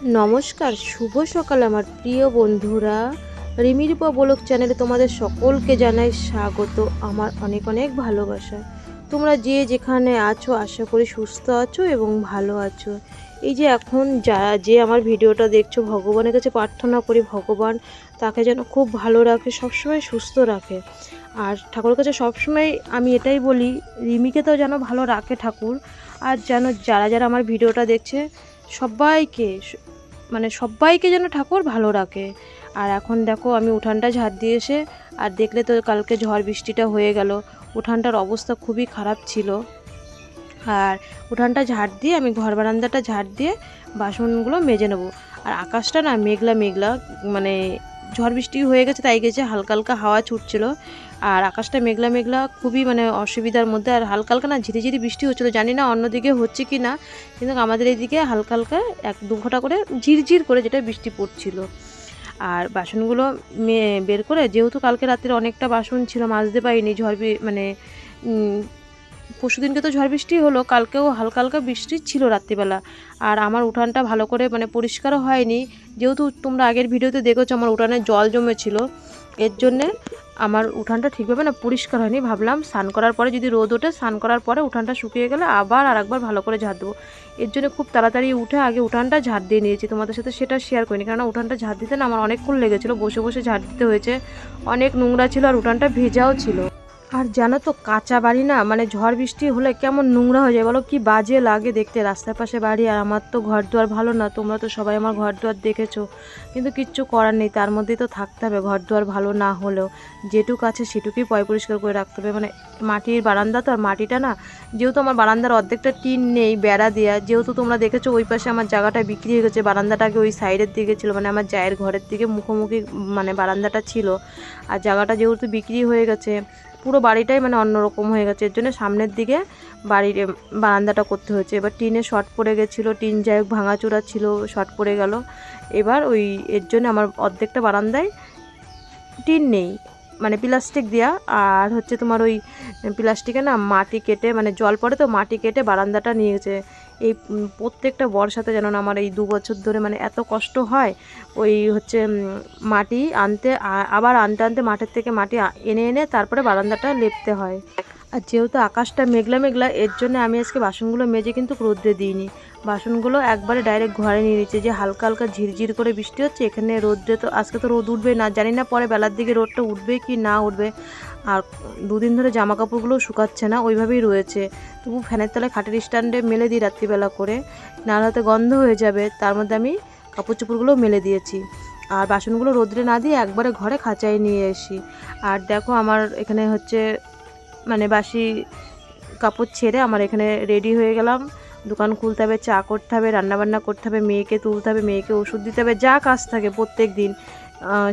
নমস্কার, শুভ সকাল আমার প্রিয় বন্ধুরা। রিমিরূপা ব্লগ চ্যানেলে তোমাদের সকলকে জানাই স্বাগত। আমার অনেক অনেক ভালোবাসা। তোমরা যে যেখানে আছো আশা করি সুস্থ আছো এবং ভালো আছো। এই যে এখন যে আমার ভিডিওটা দেখছো, ভগবানের কাছে প্রার্থনা করি ভগবান তাকে যেন খুব ভালো রাখে, সবসময় সুস্থ রাখে। আর ঠাকুরের কাছে সবসময় আমি এটাই বলি, রিমিকে তো যেন ভালো রাখে ঠাকুর। আর যেন যারা যারা আমার ভিডিওটা দেখছে সবাইকে সবাইকে যেন ঠাকুর ভালো রাখে। আর এখন দেখো আমি উঠানটা ঝাড় দিয়ে এসে, আর দেখলে তো কালকে ঝড় বৃষ্টিটা হয়ে গেল, উঠানটার অবস্থা খুবই খারাপ ছিল। আর উঠানটা ঝাড় দিয়ে আমি ঘর বারান্দাটা ঝাড় দিয়ে বাসনগুলো মেজে নেবো। আর আকাশটা না মেঘলা মেঘলা, মানে ঝড় বৃষ্টি হয়ে গেছে তাই গেছে, হালকা হালকা হাওয়া ছুটছিল। আর আকাশটা মেঘলা মেঘলা, খুবই অসুবিধার মধ্যে। আর হালকা হালকা না ঝিরিঝিরি বৃষ্টি হচ্ছিলো, জানি না অন্যদিকে হচ্ছে কি না, কিন্তু আমাদের এইদিকে হালকা হালকা 1-2 ফোঁটা করে ঝিরঝির করে যেটা বৃষ্টি পড়ছিল। আর বাসনগুলো বের করে, যেহেতু কালকে রাত্রে অনেকটা বাসন ছিল মাজতে পারিনি, পরশুদিনকে তো ঝড় বৃষ্টি হলো, কালকেও হালকা হালকা বৃষ্টি ছিল রাত্রিবেলা। আর আমার উঠানটা ভালো করে পরিষ্কারও হয়নি, যেহেতু তোমরা আগের ভিডিওতে দেখেছো আমার উঠানে জল জমেছিল, এর জন্যে আমার উঠানটা ঠিকভাবে পরিষ্কার হয়নি। ভাবলাম স্নান করার পরে যদি রোদ ওঠে, স্নান করার পরে উঠানটা শুকিয়ে গেলে আবার আরেকবার ভালো করে ঝাড় দেবো। এর জন্য খুব তাড়াতাড়ি উঠে আগে উঠানটা ঝাড় দিয়ে নিয়েছি, তোমাদের সাথে সেটা শেয়ার করিনি, কারণ উঠানটা ঝাড় দিতে না আমার অনেকক্ষণ লেগেছিলো, বসে বসে ঝাড় দিতে হয়েছে, অনেক নোংরা ছিল আর উঠানটা ভেজাও ছিল। আর জানো তো কাঁচা বাড়ি না, ঝড় বৃষ্টি হলে কেমন নোংরা হয়ে যায় বলো, কি বাজে লাগে দেখতে। রাস্তার পাশে বাড়ি, আর আমার তো ঘর দুয়ার ভালো না, তোমরা তো সবাই আমার ঘর দুয়ার দেখেছো, কিন্তু কিচ্ছু করার নেই, তার মধ্যেই তো থাকতে হবে। ঘর দুয়ার ভালো না হলেও যেটুকু আছে সেটুকুই পরিষ্কার করে রাখতে হবে। মাটির বারান্দা তো, আর মাটিটা না, যেহেতু আমার বারান্দার অর্ধেকটা টিন নেই, বেড়া দেওয়া, যেহেতু তোমরা দেখেছো ওই পাশে আমার জায়গাটা বিক্রি হয়ে গেছে, বারান্দাটাকে ওই সাইডের দিকে ছিল, আমার জায়ের ঘরের দিকে মুখোমুখি বারান্দাটা ছিল। আর জায়গাটা যেহেতু বিক্রি হয়ে গেছে, পুরো বাড়িটাই অন্যরকম হয়ে গেছে, এর জন্য সামনের দিকে বাড়ির বারান্দাটা করতে হয়েছে। এবার টিনে শর্ট পড়ে গেছিলো, টিন যাই হোক ভাঙাচোরা ছিল, শর্ট পড়ে গেল। এবার এর জন্য আমার অর্ধেকটা বারান্দায় টিন নেই, প্লাস্টিক দেওয়া। আর হচ্ছে তোমার ওই প্লাস্টিকে না মাটি কেটে, জল পড়ে তো মাটি কেটে বারান্দাটা নিয়ে গেছে। এই প্রত্যেকটা বর্ষাতে যেন আমার এই 2 বছর ধরে এত কষ্ট হয়। মাটি আনতে, আবার আনতে আনতে মাঠের থেকে মাটি এনে এনে তারপরে বারান্দাটা লেপতে হয়। আর যেহেতু আকাশটা মেঘলা মেঘলা, এর জন্য আমি আজকে বাসনগুলো মেজে কিন্তু রোদ্রে দিইনি, বাসনগুলো একবারে ডাইরেক্ট ঘরে নিয়ে নিচ্ছে। যে হালকা হালকা ঝিরঝির করে বৃষ্টি হচ্ছে, এখানে রোদ্রে তো আজকে তো রোদ উঠবে না, জানি না পরে বেলার দিকে রোদটা উঠবে কি না উঠবে। আর 2 দিন ধরে জামা কাপড়গুলোও শুকাচ্ছে না, ওইভাবেই রয়েছে। তবু ফ্যানের তলায় খাটের স্ট্যান্ডে মেলে দিই রাত্রিবেলা করে, নাহলে হয়তো গন্ধ হয়ে যাবে। তার মধ্যে আমি কাপড় চোপড়গুলোও মেলে দিয়েছি। আর বাসনগুলো রোদ্রে না দিয়ে একবারে ঘরে খাঁচায় নিয়ে এসি। আর দেখো আমার এখানে বাসি কাপড় ছেড়ে আমার এখানে রেডি হয়ে গেলাম। দোকান খুলতে হবে, চা করতে হবে, রান্নাবান্না করতে হবে, মেয়েকে তুলতে হবে, মেয়েকে ওষুধ দিতে হবে, যা কাজ থাকে প্রত্যেক দিন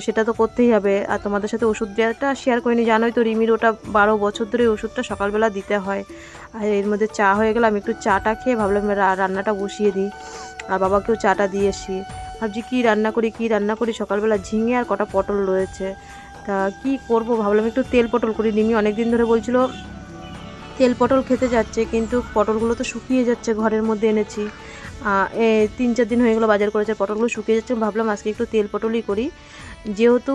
সেটা তো করতেই হবে। আর তোমাদের সাথে ওষুধ দেওয়াটা শেয়ার করিনি, জানোই তো রিমির ওটা 12 বছর ধরে ওষুধটা সকালবেলা দিতে হয়। আর এর মধ্যে চা হয়ে গেল, আমি একটু চাটা খেয়ে ভাবলাম রান্নাটা বসিয়ে দিই, আর বাবাকেও চাটা দিয়ে আসি। ভাবছি কী রান্না করি, সকালবেলা ঝিঙে আর কটা পটল রয়েছে, তা কী করব, ভাবলাম একটু তেল পটল করি। রিমি অনেক দিন ধরে বলছিল তেল পটল খেতে যাচ্ছে, কিন্তু পটলগুলো তো শুকিয়ে যাচ্ছে, ঘরের মধ্যে এনেছি 3-4 দিন হয়ে গেলো বাজার করেছে, পটলগুলো শুকিয়ে যাচ্ছে। ভাবলাম আজকে একটু তেল পটলই করি, যেহেতু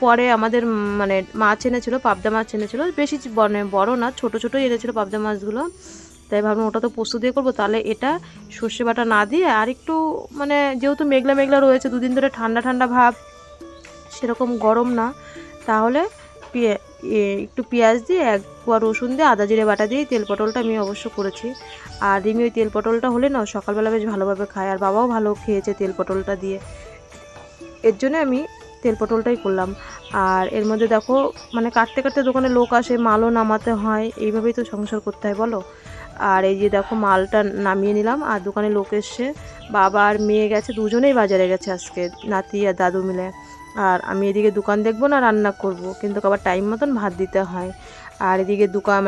পরে আমাদের মাছ এনেছিল, পাবদা মাছ এনেছিল, বেশি বড় না, ছোটো ছোটোই এনেছিল পাবদা মাছগুলো। তাই ভাবলাম ওটা তো পোস্ত দিয়ে করবো, তাহলে এটা সর্ষে বাটা না দিয়ে আর একটু যেহেতু মেঘলা মেঘলা রয়েছে, 2 দিন ধরে ঠান্ডা ঠান্ডা ভাব, সেরকম গরম না, তাহলে একটু পেঁয়াজ দিয়ে 1 কোয়া রসুন দিয়ে আদা জিরে বাটা দিয়ে তেল পটলটা আমি অবশ্য করেছি। আর রিমি ওই তেল পটলটা হলে না সকালবেলা বেশ ভালোভাবে খায়, আর বাবাও ভালো খেয়েছে তেল পটলটা দিয়ে, এর জন্য আমি তেল পটলটাই করলাম। আর এর মধ্যে দেখো কাটতে কাটতে দোকানে লোক আসে, মালও নামাতে হয়, এইভাবেই তো সংসার করতে হয় বলো। আর এই যে দেখো মালটা নামিয়ে নিলাম, আর দোকানে লোক এসছে, বাবা আর মেয়ে গেছে, দুজনেই বাজারে গেছে আজকে, নাতি আর দাদু মিলে। আর আমি এদিকে দোকান দেখবো না রান্না করব, কিন্তু আবার টাইম মতন ভাত দিতে হয়। আর এদিকে দোকান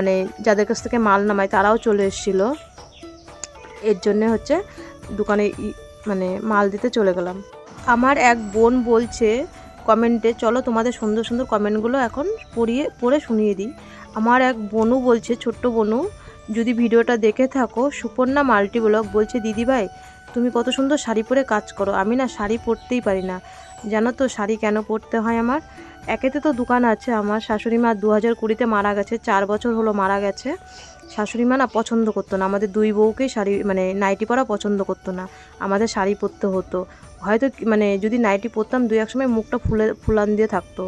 যাদের কাছ থেকে মাল নামায় তারাও চলে এসেছিলো, এর জন্যে দোকানে মাল দিতে চলে গেলাম। আমার এক বোন বলছে কমেন্টে, চলো তোমাদের সুন্দর সুন্দর কমেন্টগুলো এখন পড়ে শুনিয়ে দিই। আমার এক বোনু বলছে, ছোট্ট বোনু, যদি ভিডিওটা দেখে থাকো, সুপর্ণা মাল্টি ব্লগ, বলছে দিদিভাই তুমি কত সুন্দর শাড়ি পরে কাজ করো। আমি না শাড়ি পরতেই পারি না, জানো তো শাড়ি কেন পরতে হয় আমার? একেতে তো দোকান আছে, আমার শাশুড়ি মা 2020-তে মারা গেছে, 4 বছর হলো মারা গেছে। শাশুড়ি মা না পছন্দ করতো না, আমাদের দুই বউকেই শাড়ি মানে নাইটি পরা পছন্দ করতো না, আমাদের শাড়ি পরতে হতো। হয়তো মানে যদি নাইটি পরতাম 2-1 সময় মুখটা ফুলান দিয়ে থাকতো।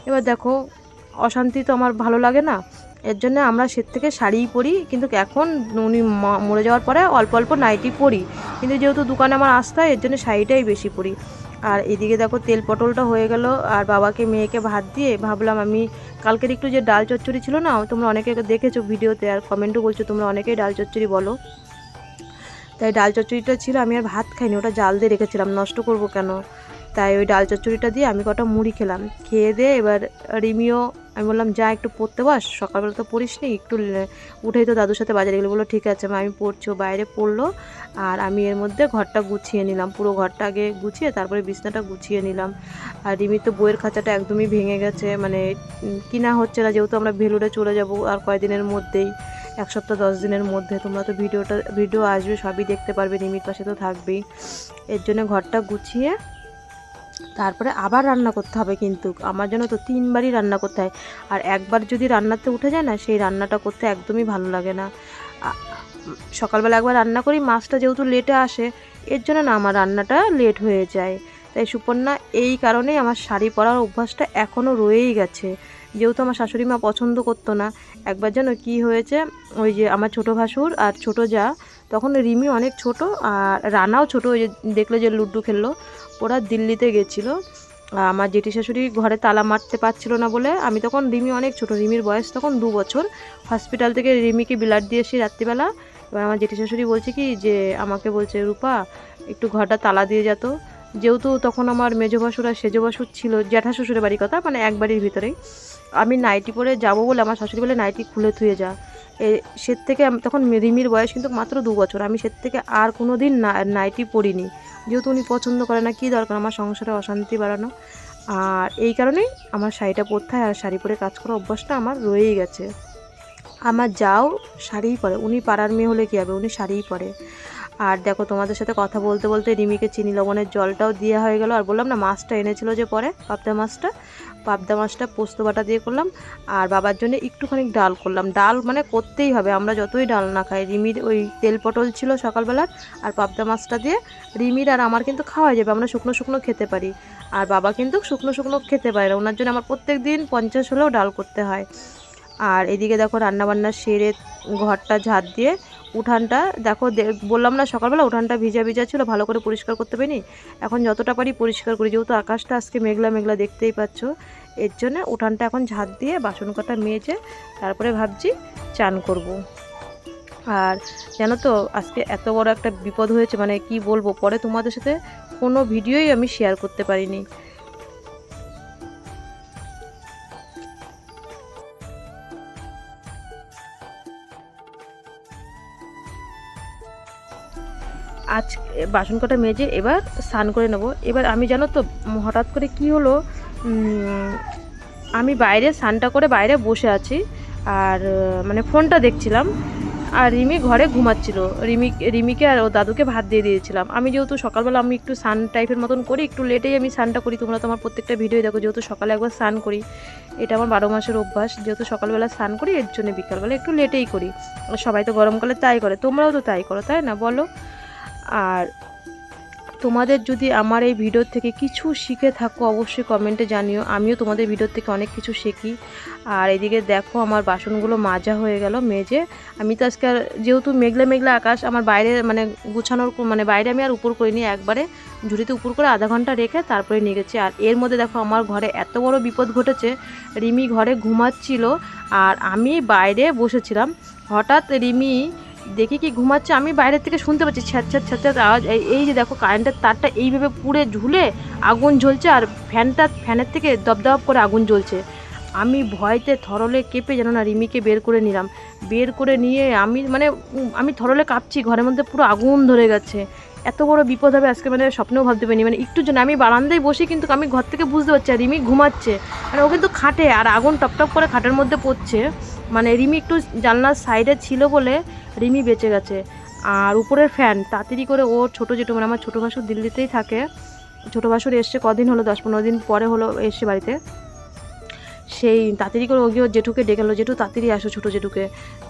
এবার দেখো অশান্তি তো আমার ভালো লাগে না, এর জন্য আমরা সে থেকে শাড়িই পরি। কিন্তু এখন উনি মরে যাওয়ার পরে অল্প অল্প নাইটি পরি, কিন্তু যেহেতু দোকানে আমার আসতে হয় এর জন্য শাড়িটাই বেশি পরি। আর এদিকে দেখো তেল পটলটা হয়ে গেল, আর বাবাকে মেয়েকে ভাত দিয়ে ভাবলাম আমি কালকের একটু যে ডাল চচ্চড়ি ছিল না, তোমরা অনেকে দেখেছো ভিডিওতে আর কমেন্টও বলছো, তোমরা অনেকেই ডাল চচ্চড়ি বলো, তাই ডাল চচ্চড়িটা ছিল, আমি আর ভাত খাইনি, ওটা জাল দিয়ে রেখেছিলাম, নষ্ট করব কেন, তাই ওই ডাল চচ্চড়িটা দিয়ে আমি কটা মুড়ি খেলাম। খেয়ে দিয়ে এবার রিমিও আমি বললাম যা একটু পড়তে বস, সকালবেলা তো পড়িস নি, একটু উঠেই তো দাদুর সাথে বাজারে গেলো। বললো ঠিক আছে মা আমি পড়ছি, বাইরে পড়লো। আর আমি এর মধ্যে ঘরটা গুছিয়ে নিলাম, পুরো ঘরটা আগে গুছিয়ে তারপরে বিছনাটা গুছিয়ে নিলাম। আর রিমির তো বইয়ের খাঁচাটা একদমই ভেঙে গেছে, মানে কিনা হচ্ছে না, যেহেতু আমরা ভেলুরে চলে যাব আর কয়দিনের মধ্যেই, 1 সপ্তাহ 10 দিনের মধ্যে। তোমরা তো ভিডিও আসবে সবই দেখতে পারবে, রিমির পাশে তো থাকবেই। এর জন্য ঘরটা গুছিয়ে তারপরে আবার রান্না করতে হবে, কিন্তু আমার জন্য তো 3 বারই রান্না করতে হয়। আর একবার যদি রান্নাতে উঠে যায় না, সেই রান্নাটা করতে একদমই ভালো লাগে না। সকালবেলা একবার রান্না করি, মাছটা যেহেতু লেটে আসে এর জন্য না আমার রান্নাটা লেট হয়ে যায়। তাই সুপর্ণা এই কারণেই আমার শাড়ি পরার অভ্যাসটা এখনও রয়েই গেছে, যেহেতু আমার শাশুড়ি মা পছন্দ করতো না। একবার যেন কি হয়েছে, ওই যে আমার ছোটো ভাসুর আর ছোটো যা, তখন রিমি অনেক ছোট আর রানাও ছোট, ওই যে দেখলে যে লুড্ডু খেললো, ওরা দিল্লিতে গেছিলো। আমার জেঠি শাশুড়ি ঘরে তালা মারতে পারছিল না বলে, আমি তখন রিমি অনেক ছোট, রিমির বয়স তখন 2 বছর, হসপিটাল থেকে রিমিকে ব্লাড দিয়ে এসে রাত্রিবেলা। এবার আমার জেঠি শাশুড়ি বলছে কি যে আমাকে বলছে রূপা একটু ঘরটা তালা দিয়ে যেত, যেহেতু তখন আমার মেজো ভাসুর আর সেজো ভাসুর ছিল, জ্যাঠা শ্বশুরের বাড়ির কথা, মানে এক বাড়ির ভিতরেই। আমি নাইটি পরে যাবো বলে আমার শাশুড়ি বলে নাইটি খুলে থুয়ে যা। সে থেকে তখন রিমির বয়স কিন্তু মাত্র 2 বছর, আমি সে থেকে আর কোনো দিন নাইটি পরিনি, যেহেতু উনি পছন্দ করে না, কী দরকার আমার সংসারে অশান্তি বাড়ানো। আর এই কারণেই আমার শাড়িটা পরতে হয়, আর শাড়ি পরে কাজ করার অভ্যাসটা আমার রয়েই গেছে। আমার যাও শাড়িই পরে, উনি পাড়ার মেয়ে হলে কী হবে, উনি শাড়িই পরে। আর দেখো তোমাদের সাথে কথা বলতে বলতে রিমিকে চিনি লবণের জলটাও দেওয়া হয়ে গেল। আর বললাম না মাছটা এনেছিল যে পরে পাবদা মাছটা পোস্ত বাটা দিয়ে করলাম। আর বাবার জন্য একটুখানি ডাল করলাম, ডাল মানে করতেই হবে, আমরা যতই ডাল না খাই। রিমির ওই তেল পটল ছিল সকালবেলার, আর পাবদা মাছটা দিয়ে রিমির আর আমার কিন্তু খাওয়া যাবে, আমরা শুকনো শুকনো খেতে পারি। আর বাবা কিন্তু শুকনো শুকনো খেতে পারে না, ওনার জন্য আমার প্রত্যেক দিন 50 হলেও ডাল করতে হয়। আর এদিকে দেখো রান্নাবান্না সেরে ঘরটা ঝাড় দিয়ে উঠানটা দেখো, বললাম না সকালবেলা উঠানটা ভিজা ভিজা ছিল, ভালো করে পরিষ্কার করতে পারিনি, এখন যতটা পারি পরিষ্কার করি, যেহেতু আকাশটা আজকে মেঘলা মেঘলা দেখতেই পাচ্ছ। এর জন্য উঠানটা এখন ঝাড় দিয়ে বাসন কটা মেজে তারপরে ভাবছি চান করব। আর জানো তো আজকে এত বড় একটা বিপদ হয়েছে, মানে কি বলবো, পরে তোমাদের সাথে কোনো ভিডিওই আমি শেয়ার করতে পারিনি। আজ বাসন কটা মেজে এবার স্নান করে নেবো। এবার আমি জানো তো হঠাৎ করে কি হলো, আমি বাইরে স্নানটা করে বাইরে বসে আছি, আর মানে ফোনটা দেখছিলাম, আর রিমি ঘরে ঘুমাচ্ছিল। রিমিকে আর ও দাদুকে ভাত দিয়ে দিয়েছিলাম। আমি যেহেতু সকালবেলা আমি একটু স্নান টাইপের মতন করি, একটু লেটেই আমি স্নানটা করি, তোমরা তো আমার প্রত্যেকটা ভিডিও দেখো, যেহেতু সকালে একবার স্নান করি, এটা আমার 12 মাসের অভ্যাস, যেহেতু সকালবেলা স্নান করি এর জন্য বিকালবেলা একটু লেটেই করি। সবাই তো গরমকালে তাই করে, তোমরাও তো তাই করো তাই না বলো? আর তোমাদের যদি আমার এই ভিডিও থেকে কিছু শিখে থাকো অবশ্যই কমেন্টে জানিও, আমিও তোমাদের ভিডিও থেকে অনেক কিছু শিখি। আর এদিকে দেখো আমার বাসনগুলো মাজা হয়ে গেল মেজে। আমি তো আজকে যেহেতু মেঘলা মেঘলা আকাশ, আমার বাইরে মানে গুছানোর মানে বাইরে আমি আর উপর করিনি, একবারে ঝুড়িতে উপর করে আধা ঘন্টা রেখে তারপরে নিয়ে গেছি। আর এর মধ্যে দেখো আমার ঘরে এত বড় বিপদ ঘটেছে, রিমি ঘরে ঘুমাচ্ছিল আর আমি বাইরে বসেছিলাম, হঠাৎ রিমি দেখি কি ঘুমাচ্ছে, আমি বাইরের থেকে শুনতে পাচ্ছি ছ্যাঁচ ছ্যাঁচ ছ্যাঁচ ছ্যাঁচ আওয়াজ। এই যে দেখো কারেন্টের তারটা এইভাবে পুড়ে ঝুলে আগুন জ্বলছে, আর ফ্যানের থেকে দপদপ করে আগুন জ্বলছে। আমি ভয়তে থরলে কেঁপে যেন না রিমিকে বের করে নিলাম, বের করে নিয়ে আমি থরলে কাঁপছি, ঘরের মধ্যে পুরো আগুন ধরে গেছে। এত বড় বিপদ হবে আজকে মানে স্বপ্নেও ভাবতে পারিনি, মানে একটু জন্য আমি বারান্দায় বসি, কিন্তু আমি ঘর থেকে বুঝতে পারছি আর রিমি ঘুমাচ্ছে, মানে ও কিন্তু খাটে আর আগুন টপটপ করে খাটের মধ্যে পড়ছে। মানে রিমি একটু জানলার সাইডে ছিল বলে রিমি বেঁচে গেছে। আর উপরের ফ্যান তাড়াতাড়ি করে ওর ছোটো জেঠু মানে আমার ছোটো ভাসুর দিল্লিতেই থাকে, ছোটো ভাসুর এসছে কদিন হলো, 10-15 দিন পরে হলো এসছে বাড়িতে। সেই তাড়াতাড়ি করে ওগিয়ে ওর জেঠুকে ডেকে গেলো, জেঠু তাড়াতাড়ি আসো ছোটো জেঠুকে।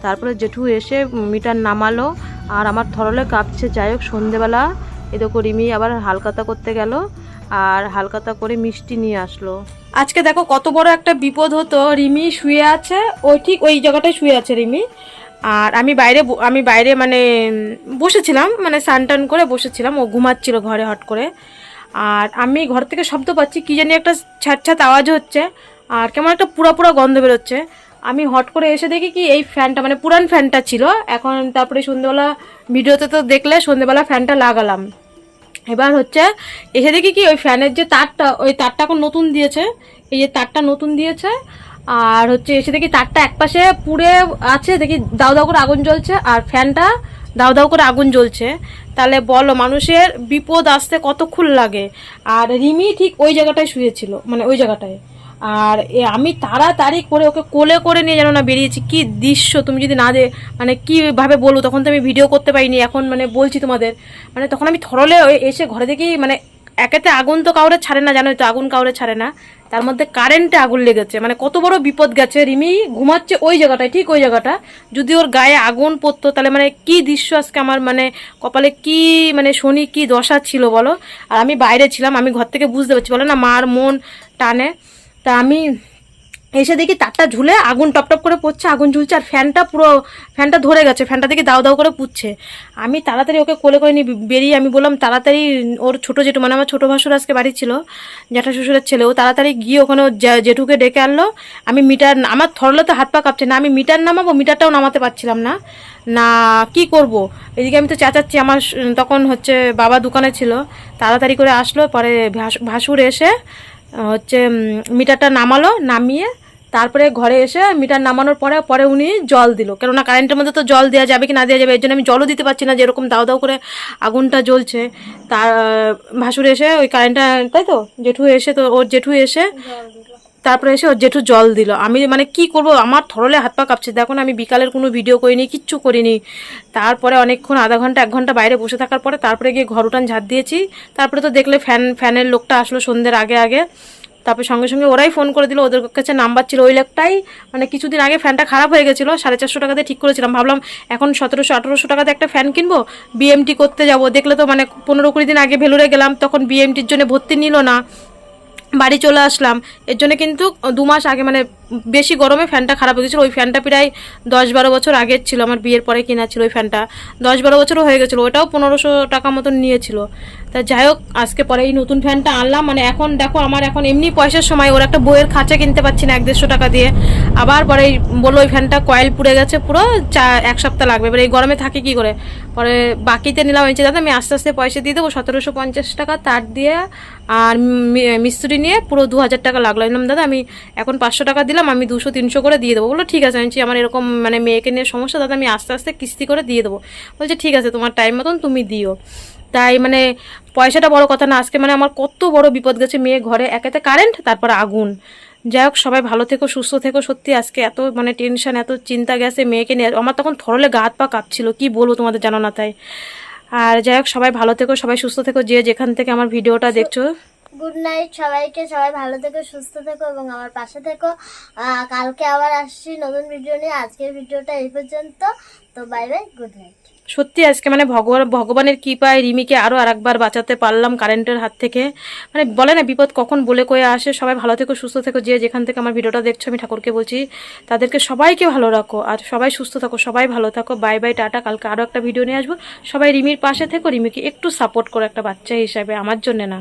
তারপরে জেঠু এসে মিটার নামালো আর আমার থরলে কাঁপছে। যাই হোক সন্ধেবেলা এদিকে রিমি আবার হালকাতা করতে গেল আর হালকাতা করে মিষ্টি নিয়ে আসলো। আজকে দেখো কত বড় একটা বিপদ হতো। রিমি শুয়ে আছে, ওই ঠিক ওই জায়গাটায় শুয়ে আছে রিমি, আর আমি বাইরে মানে বসেছিলাম, মানে স্নান টান করে বসেছিলাম, ও ঘুমাচ্ছিল ঘরে হট করে। আর আমি ঘর থেকে শব্দ পাচ্ছি, কী জানি একটা ছ্যাঁত আওয়াজ হচ্ছে আর কেমন একটা পুরা গন্ধ বেরোচ্ছে। আমি হট করে এসে দেখি কি এই ফ্যানটা মানে পুরান ফ্যানটা ছিল এখন, তারপরে সন্ধ্যেবেলা ভিডিওতে তো দেখলে সন্ধ্যেবেলা ফ্যানটা লাগালাম। এবার হচ্ছে এসে দেখি কি ওই ফ্যানের যে তারটা, ওই তারটা এখন নতুন দিয়েছে, এই যে তারটা নতুন দিয়েছে। আর হচ্ছে এসে দেখি তারটা একপাশে পুড়ে আছে, দেখি দাউ দাউ করে আগুন জ্বলছে আর ফ্যানটা দাউ দাউ করে আগুন জ্বলছে। তাহলে বলো মানুষের বিপদ আসতে কতক্ষণ লাগে। আর রিমি ঠিক ওই জায়গাটায় শুয়েছিল, মানে ওই জায়গাটায়। আর আমি তাড়াতাড়ি করে ওকে কোলে করে নিয়ে যেন না বেরিয়েছি। কি দৃশ্য তুমি যদি না মানে কীভাবে বলবো, তখন তো আমি ভিডিও করতে পারিনি, এখন মানে বলছি তোমাদের। মানে তখন আমি থরলে এসে ঘরে দেখি মানে একেতে আগুন তো কাউরে ছাড়ে না, জানোই তো আগুন কাউরে ছাড়ে না, তার মধ্যে কারেন্টে আগুন লেগেছে। মানে কত বড় বিপদ গেছে। রিমি ঘুমাচ্ছে ওই জায়গাটায়, ঠিক ওই জায়গাটা, যদি ওর গায়ে আগুন পড়তো তাহলে মানে কি দৃশ্য আজকে আমার মানে কপালে কি মানে শনি কি দশা ছিল বলো। আর আমি বাইরে ছিলাম, আমি ঘর থেকে বুঝতে পারছি, বলে না মার মন টানে। তা আমি এসে দেখি তারটা ঝুলে আগুন টপটপ করে পড়ছে, আগুন ঝুলছে আর ফ্যানটা ধরে গেছে, ফ্যানটা দেখি দাউ দাউ করে পুড়ছে। আমি তাড়াতাড়ি ওকে কোলে করে নিয়ে বেরিয়ে আমি বললাম তাড়াতাড়ি, ওর ছোটো জেঠু মানে আমার ছোটো ভাসুর আজকে বাড়ি ছিল, জ্যাঠা শ্বশুরের ছেলে, ও তাড়াতাড়ি গিয়ে ওখানে জেঠুকে ডেকে আনলো। আমি মিটার, আমার থরলে তো হাত পা কাঁপছে না, আমি মিটার নামাবো, মিটারটাও নামাতে পারছিলাম না, না কি করব। এদিকে আমি তো চেঁচাচ্ছি, আমার তখন হচ্ছে বাবা দোকানে ছিল, তাড়াতাড়ি করে আসলো। পরে ভাসুর এসে হচ্ছে মিটারটা নামালো, নামিয়ে তারপরে ঘরে এসে মিটার নামানোর পরে উনি জল দিল, কেননা কারেন্টের মধ্যে তো জল দেওয়া যাবে কি না দেওয়া যাবে, এর জন্য আমি জলও দিতে পারছি না, যেরকম দাউ দাউ করে আগুনটা জ্বলছে। তার ভাসুর এসে ওই কারেন্টটা, তাই তো জেঠু এসে, তো ওর জেঠু এসে তারপরে এসে ওর জেঠু জল দিল। আমি মানে কি করব, আমার থরলে হাত পা কাঁপছে। দেখুন আমি বিকালের কোনো ভিডিও করিনি, কিচ্ছু করিনি। তারপরে অনেকক্ষণ আধা ঘন্টা 1 ঘন্টা বাইরে বসে থাকার পরে তারপরে গিয়ে ঘর উঠান ঝাড় দিয়েছি। তারপরে তো দেখলে ফ্যানের লোকটা আসলো সন্ধ্যের আগে। তারপরে সঙ্গে সঙ্গে ওরাই ফোন করে দিল, ওদের কাছে নাম্বার ছিল। ওই লোকটাই মানে কিছুদিন আগে ফ্যানটা খারাপ হয়ে গেছিলো, 450 টাকাতে ঠিক করেছিলাম। ভাবলাম এখন 1700-1800 টাকাতে একটা ফ্যান কিনবো, বিএমটি করতে যাব। দেখলে তো মানে 15-20 দিন আগে ভেলুরে গেলাম, তখন বিএমটির জন্য ভর্তি নিল না, বাড়ি চলে আসলাম। এর জন্য কিন্তু 2 মাস আগে মানে বেশি গরমে ফ্যানটা খারাপ হয়ে গেছিলো। ওই ফ্যানটা প্রায় 10-12 বছর আগের ছিল, আমার বিয়ের পরে কিনা ছিল ওই ফ্যানটা, 10-12 বছরও হয়ে গেছিলো। ওটাও 1500 টাকা মতন নিয়েছিল। তা যাই হোক আজকে পরে এই নতুন ফ্যানটা আনলাম। মানে এখন দেখো আমার এখন এমনি পয়সার সময়, ওর একটা বইয়ের খাঁচা কিনতে পারছি না 150 টাকা দিয়ে। আবার পরে বললো ওই ফ্যানটা কয়েল পুড়ে গেছে পুরো, 1 সপ্তাহ লাগবে। এবার এই গরমে থাকে কি করে। পরে বাকিতে নিলাম, হয়েছে দাদা আমি আস্তে আস্তে পয়সা দিয়ে দেবো, 1750 টাকা তার দিয়ে আর মিস্ত্রি নিয়ে পুরো 2000 টাকা লাগলো। বললাম দাদা আমি এখন 500 টাকা দিলাম, আমি 200-300 করে দিয়ে দেবো। বললো ঠিক আছে। আমি আমার এরকম মানে মেয়েকে নিয়ে সমস্যা দাদা, আমি আস্তে আস্তে কিস্তি করে দিয়ে দেবো। বলছে ঠিক আছে তোমার টাইম মতন তুমি দিও। তাই মানে পয়সাটা বড় কথা না, আজকে মানে আমার কত বড় বিপদ গেছে। মেয়ে ঘরে, একেতে কারেন্ট, তারপর আগুন। যাই হোক সবাই ভালো থেকো, সুস্থ থেকো। সত্যি আজকে এত মানে টেনশন, এত চিন্তা গেছে মেয়েকে নিয়ে। আমার তখন থরলে গা হাত পা কাঁপছিল, কি বলবো তোমাদের জানো না। তাই আর যাই হোক সবাই ভালো থেকো, সবাই সুস্থ থেকো, যে যেখান থেকে আমার ভিডিওটা দেখছো। গুড নাইট সবাইকে, সবাই ভালো থেকো, সুস্থ থেকো এবং আমার পাশে থেকো। কালকে আবার আসছি নতুন ভিডিও নিয়ে। আজকের ভিডিওটা এই পর্যন্ত, তো বাই বাই, গুড নাইট। সত্যি আজকে মানে ভগবানের কৃপায় রিমিকে আরও আরেকবার বাঁচাতে পারলাম কারেন্টের হাত থেকে। মানে বলে না বিপদ কখন বলে কয়ে আসে। সবাই ভালো থেকো, সুস্থ থেকো, যে যেখান থেকে আমার ভিডিওটা দেখছো। আমি ঠাকুরকে বলছি তাদেরকে সবাইকে ভালো রাখো আর সবাই সুস্থ থাকো, সবাই ভালো থাকো। Bye bye, tata. কালকে আরও একটা ভিডিও নিয়ে আসবো। সবাই রিমির পাশে থেকো, রিমিকে একটু সাপোর্ট করো একটা বাচ্চা হিসাবে, আমার জন্য না।